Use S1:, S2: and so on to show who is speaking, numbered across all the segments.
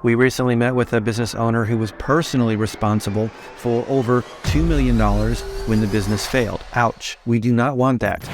S1: We recently met with a business owner who was personally responsible for over $2 million when the business failed. Ouch. We do not want that.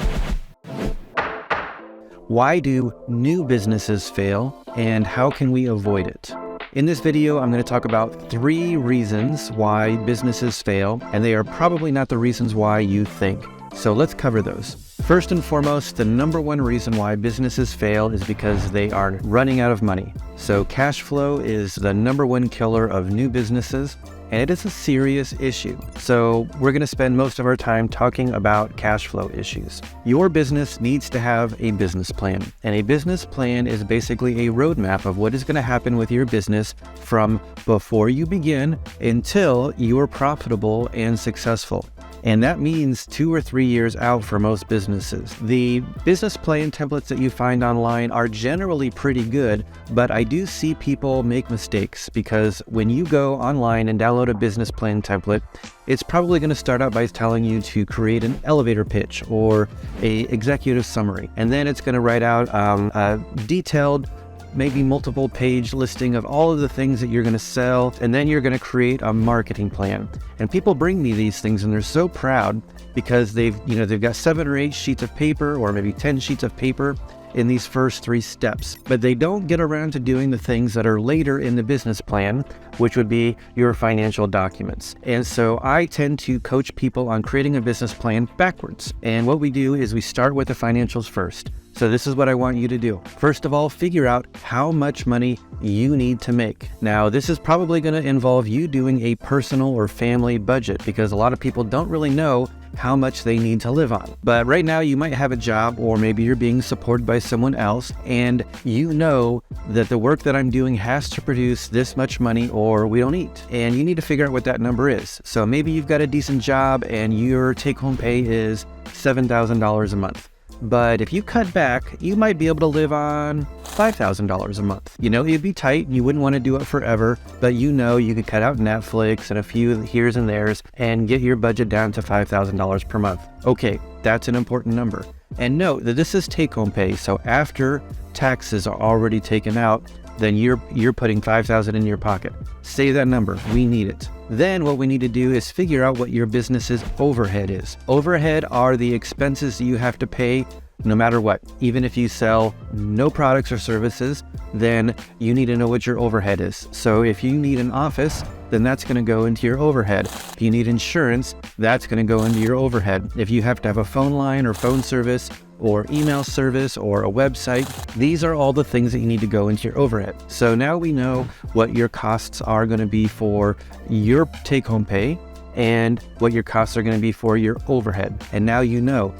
S1: Why do new businesses fail, and how can we avoid it? In this video, I'm going to talk about 3 reasons why businesses fail, and they are probably not the reasons why you think. So let's cover those. First and foremost, the number one reason why businesses fail is because they are running out of money. So cash flow is the number one killer of new businesses, and it is a serious issue. So we're going to spend most of our time talking about cash flow issues. Your business needs to have a business plan, and a business plan is basically a roadmap of what is going to happen with your business from before you begin until you are profitable and successful. And that means 2 or 3 years out for most businesses. The business plan templates that you find online are generally pretty good, but I do see people make mistakes because when you go online and download a business plan template, it's probably going to start out by telling you to create an elevator pitch or a executive summary. And then it's going to write out a detailed, maybe multiple page listing of all of the things that you're going to sell, and then you're going to create a marketing plan. And people bring me these things and they're so proud because they've got 7 or 8 sheets of paper or maybe 10 sheets of paper in these first 3 steps, but they don't get around to doing the things that are later in the business plan, which would be your financial documents. And so I tend to coach people on creating a business plan backwards. And what we do is we start with the financials first. So this is what I want you to do. First of all, figure out how much money you need to make. Now, this is probably going to involve you doing a personal or family budget because a lot of people don't really know how much they need to live on. But right now you might have a job, or maybe you're being supported by someone else, and you know that the work that I'm doing has to produce this much money or we don't eat. And you need to figure out what that number is. So maybe you've got a decent job and your take-home pay is $7,000 a month. But if you cut back, you might be able to live on $5,000 a month. It'd be tight and you wouldn't want to do it forever, but you could cut out Netflix and a few here's and there's and get your budget down to $5,000 per month. Okay, that's an important number. And note that this is take-home pay, so after taxes are already taken out, then you're putting $5,000 in your pocket. Save that number, we need it. Then what we need to do is figure out what your business's overhead is. Overhead are the expenses that you have to pay no matter what. Even if you sell no products or services, then you need to know what your overhead is. So if you need an office, then that's going to go into your overhead. If you need insurance, that's going to go into your overhead. If you have to have a phone line or phone service or email service or a website, these are all the things that you need to go into your overhead. So now we know what your costs are going to be for your take-home pay and what your costs are going to be for your overhead. And now you know,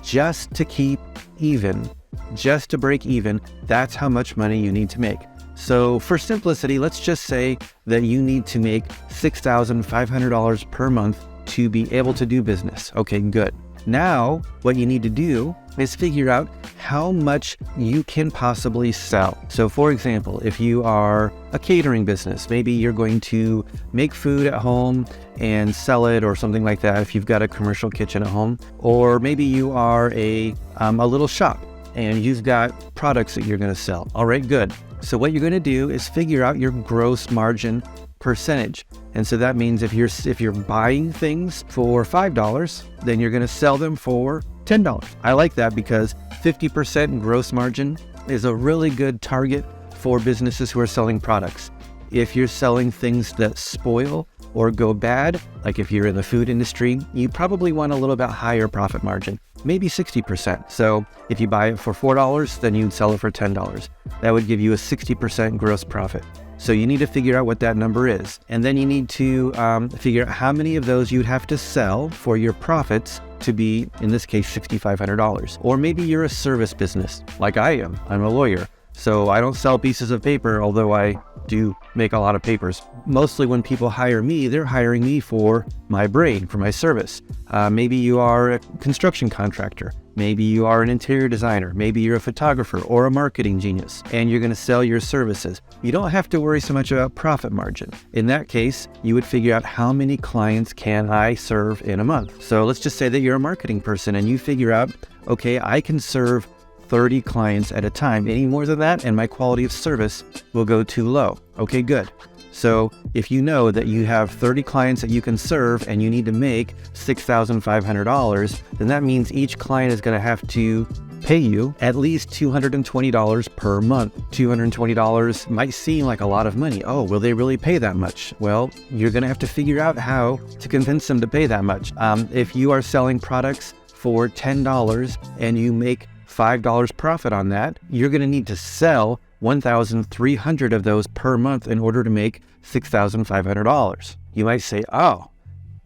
S1: just to keep even, just to break even, that's how much money you need to make. So for simplicity, let's just say that you need to make $6,500 per month to be able to do business. Okay, good. Now, what you need to do is figure out how much you can possibly sell. So for example, if you are a catering business, maybe you're going to make food at home and sell it or something like that if you've got a commercial kitchen at home. Or maybe you are a little shop and you've got products that you're going to sell. All right, good. So what you're going to do is figure out your gross margin percentage. And so that means if you're buying things for $5, then you're going to sell them for $10. I like that because 50% gross margin is a really good target for businesses who are selling products. If you're selling things that spoil or go bad, like if you're in the food industry, you probably want a little bit higher profit margin, maybe 60%. So if you buy it for $4, then you'd sell it for $10. That would give you a 60% gross profit. So you need to figure out what that number is. And then you need to figure out how many of those you'd have to sell for your profits to be, in this case, $6,500. Or maybe you're a service business like I am. I'm a lawyer. So I don't sell pieces of paper, although I do make a lot of papers. Mostly when people hire me, they're hiring me for my brain, for my service. Maybe you are a construction contractor. Maybe you are an interior designer. Maybe you're a photographer or a marketing genius, and you're going to sell your services. You don't have to worry so much about profit margin. In that case, you would figure out how many clients can I serve in a month. So let's just say that you're a marketing person and you figure out, okay, I can serve 30 clients at a time. Any more than that, and my quality of service will go too low. Okay, good. So if you know that you have 30 clients that you can serve and you need to make $6,500, then that means each client is going to have to pay you at least $220 per month. $220 might seem like a lot of money. Oh, will they really pay that much? Well, you're going to have to figure out how to convince them to pay that much. If you are selling products for $10 and you make $5 profit on that, you're going to need to sell 1,300 of those per month in order to make $6,500. You might say, oh,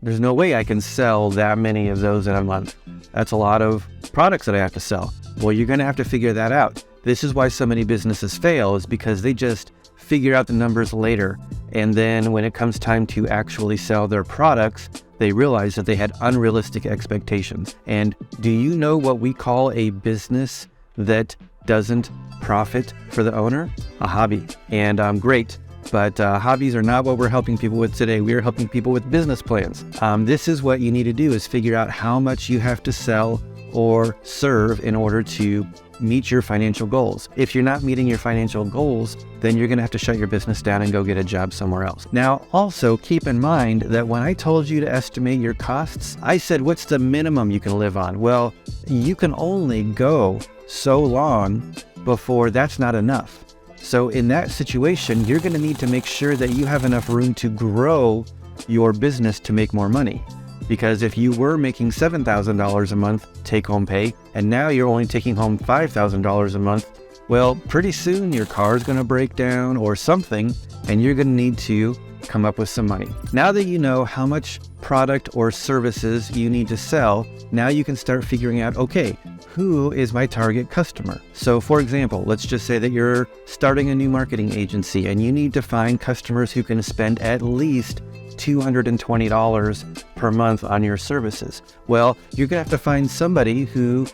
S1: there's no way I can sell that many of those in a month. That's a lot of products that I have to sell. Well, you're going to have to figure that out. This is why so many businesses fail, is because they just figure out the numbers later. And then when it comes time to actually sell their products, they realize that they had unrealistic expectations. And do you know what we call a business that doesn't profit for the owner? A hobby. And great, but hobbies are not what we're helping people with today. We are helping people with business plans. This is what you need to do, is figure out how much you have to sell or serve in order to meet your financial goals. If you're not meeting your financial goals, then you're going to have to shut your business down and go get a job somewhere else. Now, also keep in mind that when I told you to estimate your costs, I said, what's the minimum you can live on? Well, you can only go so long before that's not enough. So in that situation, you're going to need to make sure that you have enough room to grow your business to make more money. Because if you were making $7,000 a month take-home pay, and now you're only taking home $5,000 a month, well, pretty soon your car is going to break down or something, and you're going to need to come up with some money. Now that you know how much product or services you need to sell, now you can start figuring out, okay, who is my target customer? So for example, let's just say that you're starting a new marketing agency and you need to find customers who can spend at least $220 per month on your services. Well, you're going to have to find somebody who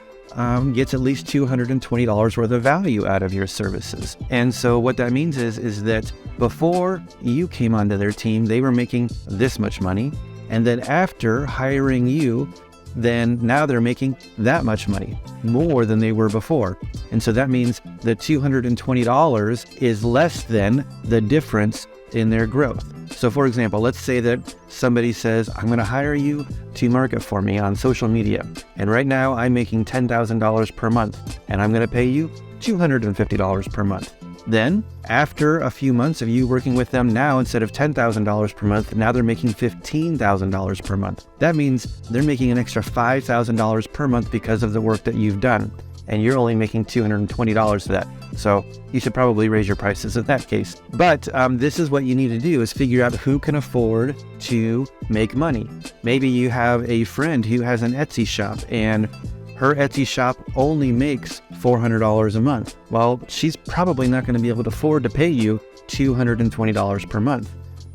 S1: gets at least $220 worth of value out of your services. And so what that means is that before you came onto their team, they were making this much money. And then after hiring you, then now they're making that much money, more than they were before. And so that means the $220 is less than the difference in their growth. So for example, let's say that somebody says, I'm going to hire you to market for me on social media. And right now I'm making $10,000 per month, and I'm going to pay you $250 per month. Then after a few months of you working with them, now instead of $10,000 per month, now they're making $15,000 per month. That means they're making an extra $5,000 per month because of the work that you've done. And you're only making $220 for that. So you should probably raise your prices in that case. But this is what you need to do, is figure out who can afford to make money. Maybe you have a friend who has an Etsy shop and her Etsy shop only makes $400 a month. Well, she's probably not going to be able to afford to pay you $220 per month,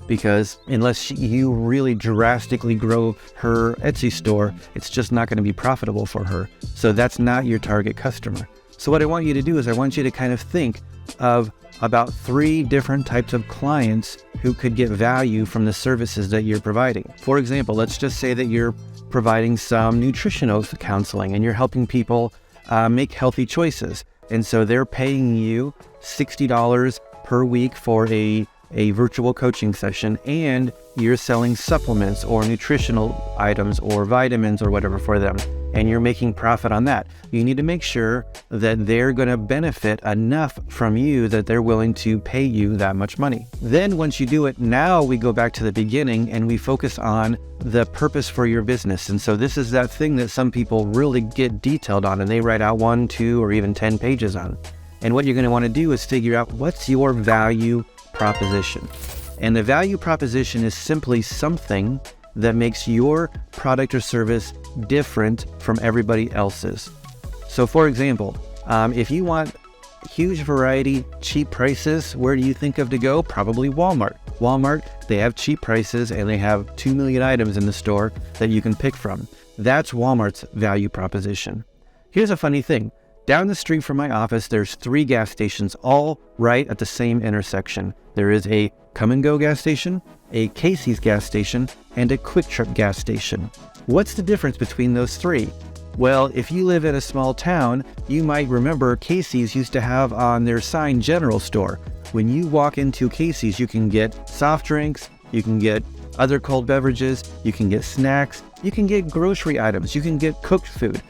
S1: because unless you really drastically grow her Etsy store, it's just not going to be profitable for her. So that's not your target customer. So what I want you to do is I want you to kind of think of about 3 different types of clients who could get value from the services that you're providing. For example, let's just say that you're providing some nutritional counseling and you're helping people make healthy choices. And so they're paying you $60 per week for a virtual coaching session, and you're selling supplements or nutritional items or vitamins or whatever for them, and you're making profit on that. You need to make sure that they're going to benefit enough from you that they're willing to pay you that much money. Then once you do it, now we go back to the beginning and we focus on the purpose for your business. And so this is that thing that some people really get detailed on, and they write out 1, 2, or even 10 pages on. And what you're going to want to do is figure out what's your value proposition. And the value proposition is simply something that makes your product or service different from everybody else's. So for example, if you want huge variety, cheap prices, where do you think of to go? Probably Walmart. Walmart, they have cheap prices and they have 2 million items in the store that you can pick from. That's Walmart's value proposition. Here's a funny thing. Down the street from my office, there's 3 gas stations, all right at the same intersection. There is a Come and Go gas station, a Casey's gas station, and a Quick Trip gas station. What's the difference between those 3? Well, if you live in a small town, you might remember Casey's used to have on their sign general store. When you walk into Casey's, you can get soft drinks, you can get other cold beverages, you can get snacks, you can get grocery items, you can get cooked food.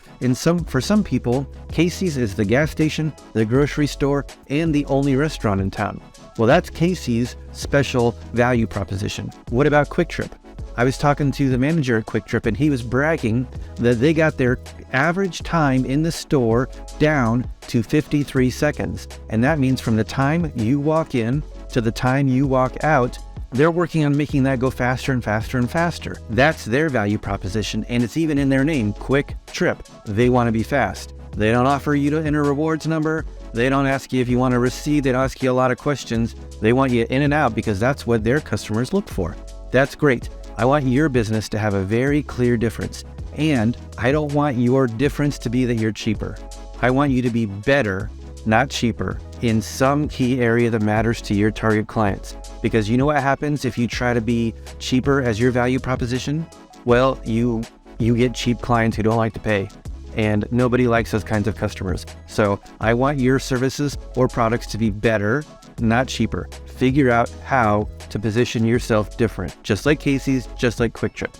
S1: For some people, Casey's is the gas station, the grocery store, and the only restaurant in town. Well, that's Casey's special value proposition. What about Quick Trip? I was talking to the manager at Quick Trip, and he was bragging that they got their average time in the store down to 53 seconds. And that means from the time you walk in to the time you walk out, they're working on making that go faster and faster and faster. That's their value proposition, and it's even in their name, Quick Trip. They want to be fast. They don't offer you to enter a rewards number. They don't ask you if you want a receipt. They don't ask you a lot of questions. They want you in and out because that's what their customers look for. That's great. I want your business to have a very clear difference. And I don't want your difference to be that you're cheaper. I want you to be better, not cheaper, in some key area that matters to your target clients. Because you know what happens if you try to be cheaper as your value proposition? Well, you get cheap clients who don't like to pay. And nobody likes those kinds of customers. So I want your services or products to be better, not cheaper. Figure out how to position yourself different, just like Casey's, just like Quick Trip.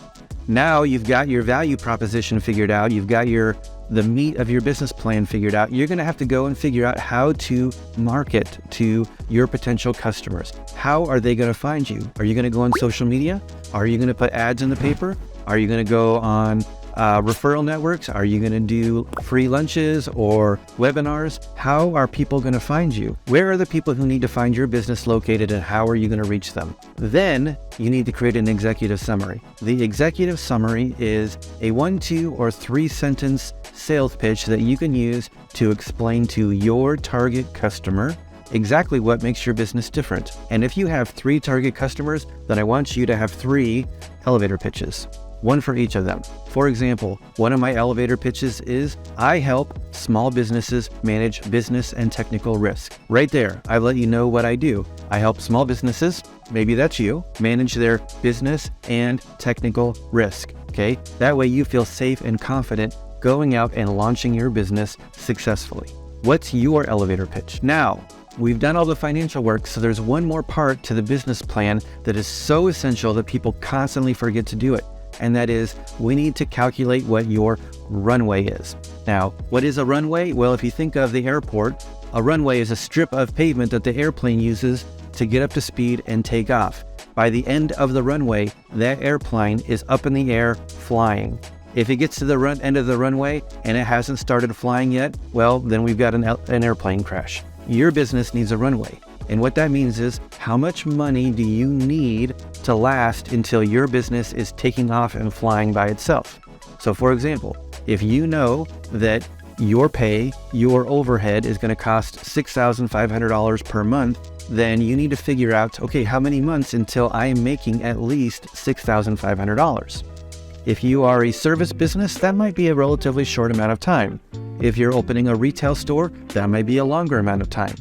S1: Now you've got your value proposition figured out. You've got the meat of your business plan figured out. You're going to have to go and figure out how to market to your potential customers. How are they going to find you? Are you going to go on social media? Are you going to put ads in the paper? Are you going to go on referral networks? Are you going to do free lunches or webinars? How are people going to find you? Where are the people who need to find your business located, and how are you going to reach them? Then you need to create an executive summary. The executive summary is a 1, 2, or 3 sentence sales pitch that you can use to explain to your target customer exactly what makes your business different. And if you have 3 target customers, then I want you to have 3 elevator pitches. 1 for each of them. For example, one of my elevator pitches is, I help small businesses manage business and technical risk. Right there, I let you know what I do. I help small businesses, maybe that's you, manage their business and technical risk. Okay? That way you feel safe and confident going out and launching your business successfully. What's your elevator pitch? Now, we've done all the financial work, so there's one more part to the business plan that is so essential that people constantly forget to do it. And that is, we need to calculate what your runway is. Now, what is a runway? Well, if you think of the airport, a runway is a strip of pavement that the airplane uses to get up to speed and take off. By the end of the runway, that airplane is up in the air flying. If it gets to the end of the runway and it hasn't started flying yet, well, then we've got an airplane crash. Your business needs a runway. And what that means is, how much money do you need to last until your business is taking off and flying by itself? So for example, if you know that your overhead is going to cost $6,500 per month, then you need to figure out, okay, how many months until I am making at least $6,500? If you are a service business, that might be a relatively short amount of time. If you're opening a retail store, that might be a longer amount of time.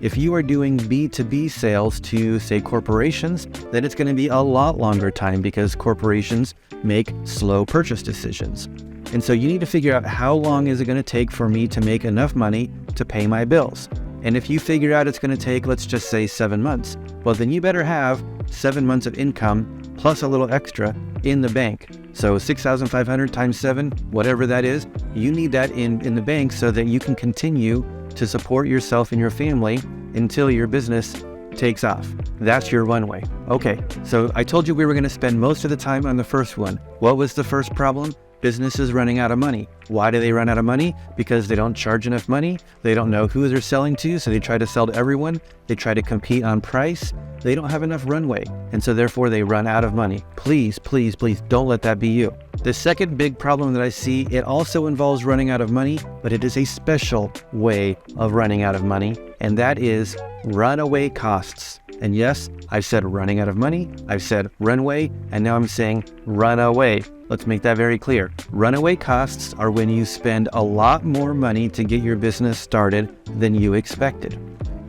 S1: If you are doing B2B sales to, say, corporations, then it's going to be a lot longer time because corporations make slow purchase decisions. And so you need to figure out, how long is it going to take for me to make enough money to pay my bills? And if you figure out it's going to take, let's just say 7 months, well, then you better have 7 months of income plus a little extra in the bank. So 6,500 times 7, whatever that is, you need that in the bank so that you can continue to support yourself and your family until your business takes off. That's your runway. Okay, so I told you we were going to spend most of the time on the first one. What was the first problem? Businesses running out of money. Why do they run out of money? Because they don't charge enough money. They don't know who they're selling to, so they try to sell to everyone. They try to compete on price. They don't have enough runway, and so therefore they run out of money. Please, please, please don't let that be you. The second big problem that I see, it also involves running out of money, but it is a special way of running out of money, and that is runaway costs. And yes, I've said running out of money, I've said runway, and now I'm saying runaway. Let's make that very clear. Runaway costs are when you spend a lot more money to get your business started than you expected.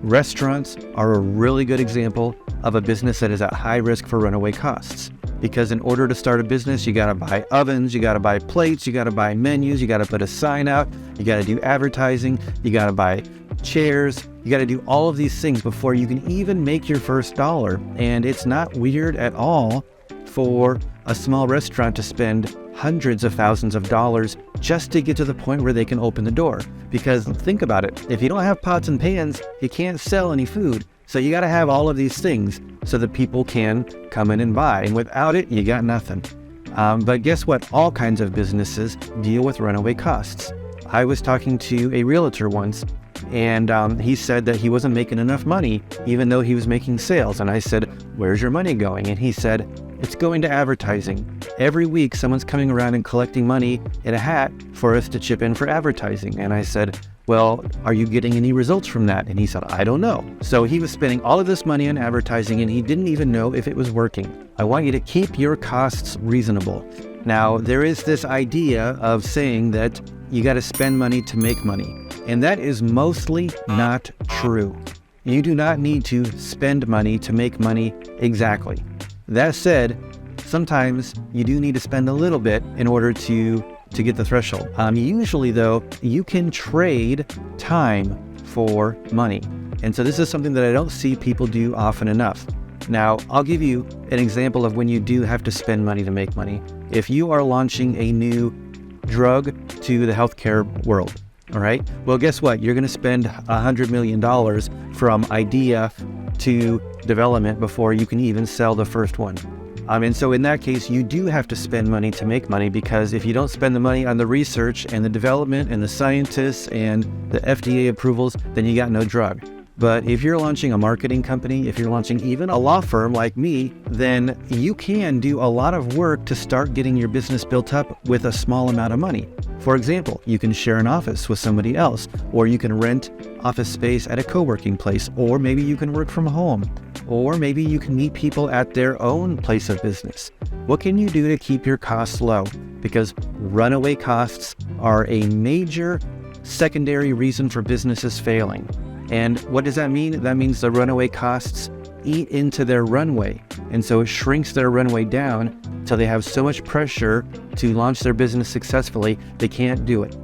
S1: Restaurants are a really good example of a business that is at high risk for runaway costs. because in order to start a business, you got to buy ovens, you got to buy plates, you got to buy menus, you got to put a sign out, you got to do advertising, you got to buy chairs, you got to do all of these things before you can even make your first dollar. And it's not weird at all for a small restaurant to spend hundreds of thousands of dollars just to get to the point where they can open the door. Because think about it, if you don't have pots and pans, you can't sell any food. So you got to have all of these things so that people can come in and buy. And without it, you got nothing. But guess what? All kinds of businesses deal with runaway costs. I was talking to a realtor once, and he said that he wasn't making enough money, even though he was making sales. And I said, "Where's your money going?" And he said, "It's going to advertising. Every week, someone's coming around and collecting money in a hat for us to chip in for advertising." And I said, "Well, are you getting any results from that?" And he said, "I don't know." So he was spending all of this money on advertising and he didn't even know if it was working. I want you to keep your costs reasonable. Now, there is this idea of saying that you got to spend money to make money. And that is mostly not true. You do not need to spend money to make money exactly. That said, sometimes you do need to spend a little bit in order to get the threshold. Usually though, you can trade time for money. And so this is something that I don't see people do often enough. Now, I'll give you an example of when you do have to spend money to make money. If you are launching a new drug to the healthcare world, all right? Well, guess what? You're going to spend $100 million from idea to development before you can even sell the first one. And so in that case, you do have to spend money to make money, because if you don't spend the money on the research and the development and the scientists and the FDA approvals, then you got no drug. But if you're launching a marketing company, if you're launching even a law firm like me, then you can do a lot of work to start getting your business built up with a small amount of money. For example, you can share an office with somebody else, or you can rent office space at a co-working place, or maybe you can work from home, or maybe you can meet people at their own place of business. What can you do to keep your costs low? Because runaway costs are a major secondary reason for businesses failing. And what does that mean? That means the runaway costs eat into their runway. And so it shrinks their runway down until they have so much pressure to launch their business successfully, they can't do it.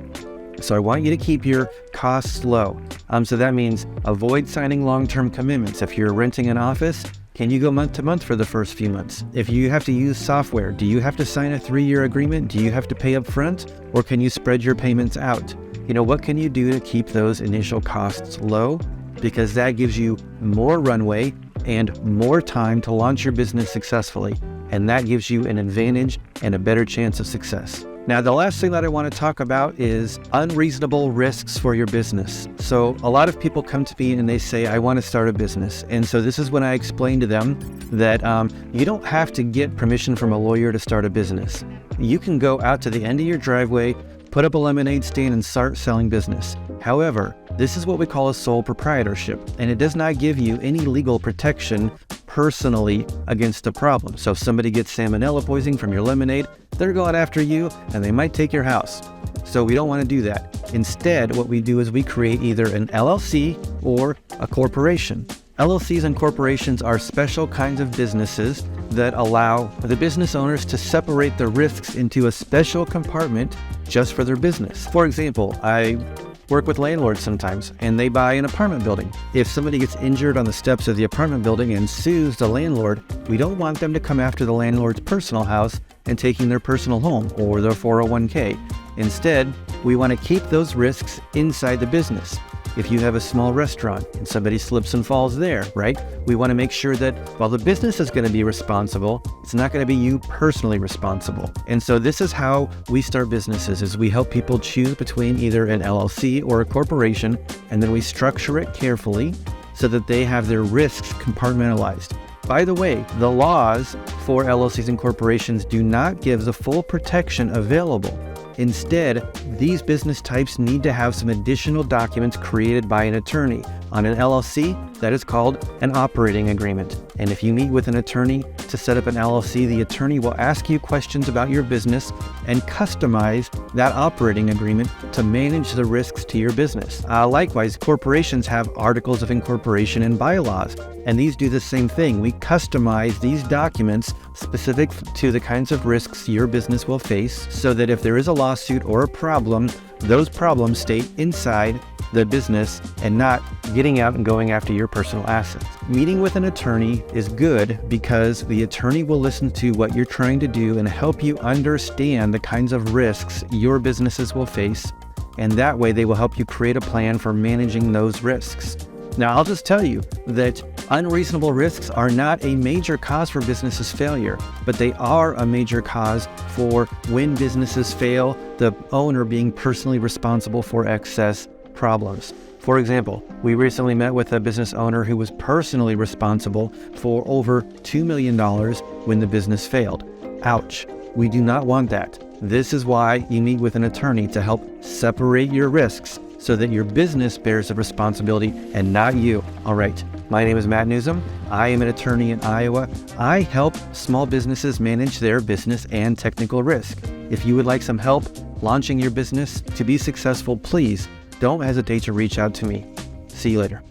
S1: So I want you to keep your costs low. So that means avoid signing long-term commitments. If you're renting an office, can you go month to month for the first few months? If you have to use software, do you have to sign a 3-year agreement? Do you have to pay up front? Or can you spread your payments out? What can you do to keep those initial costs low? Because that gives you more runway and more time to launch your business successfully. And that gives you an advantage and a better chance of success. Now, the last thing that I want to talk about is unreasonable risks for your business. So a lot of people come to me and they say, I want to start a business. And so this is when I explain to them that you don't have to get permission from a lawyer to start a business. You can go out to the end of your driveway, put up a lemonade stand and start selling business. However, this is what we call a sole proprietorship, and it does not give you any legal protection personally against a problem. So if somebody gets salmonella poisoning from your lemonade, they're going after you and they might take your house. So we don't want to do that. Instead, what we do is we create either an LLC or a corporation. LLCs and corporations are special kinds of businesses that allow the business owners to separate the risks into a special compartment just for their business. For example, I work with landlords sometimes, and they buy an apartment building. If somebody gets injured on the steps of the apartment building and sues the landlord, we don't want them to come after the landlord's personal house and taking their personal home or their 401k. Instead, we want to keep those risks inside the business. If you have a small restaurant and somebody slips and falls there, right? We want to make sure that while the business is going to be responsible, it's not going to be you personally responsible. And so this is how we start businesses, is we help people choose between either an LLC or a corporation, and then we structure it carefully so that they have their risks compartmentalized. By the way, the laws for LLCs and corporations do not give the full protection available. Instead, these business types need to have some additional documents created by an attorney. On an LLC, that is called an operating agreement. And if you meet with an attorney to set up an LLC, the attorney will ask you questions about your business and customize that operating agreement to manage the risks to your business. Likewise, corporations have articles of incorporation and bylaws, and these do the same thing. We customize these documents specific to the kinds of risks your business will face so that if there is a lawsuit or a problem, those problems stay inside the business and not getting out and going after your personal assets. Meeting with an attorney is good because the attorney will listen to what you're trying to do and help you understand the kinds of risks your businesses will face, and that way they will help you create a plan for managing those risks. Now, I'll just tell you that unreasonable risks are not a major cause for businesses' failure, but they are a major cause for when businesses fail, the owner being personally responsible for excess problems. For example, we recently met with a business owner who was personally responsible for over $2 million when the business failed. Ouch. We do not want that. This is why you meet with an attorney to help separate your risks so that your business bears the responsibility and not you. All right. My name is Matt Newsom. I am an attorney in Iowa. I help small businesses manage their business and technical risk. If you would like some help launching your business to be successful, please don't hesitate to reach out to me. See you later.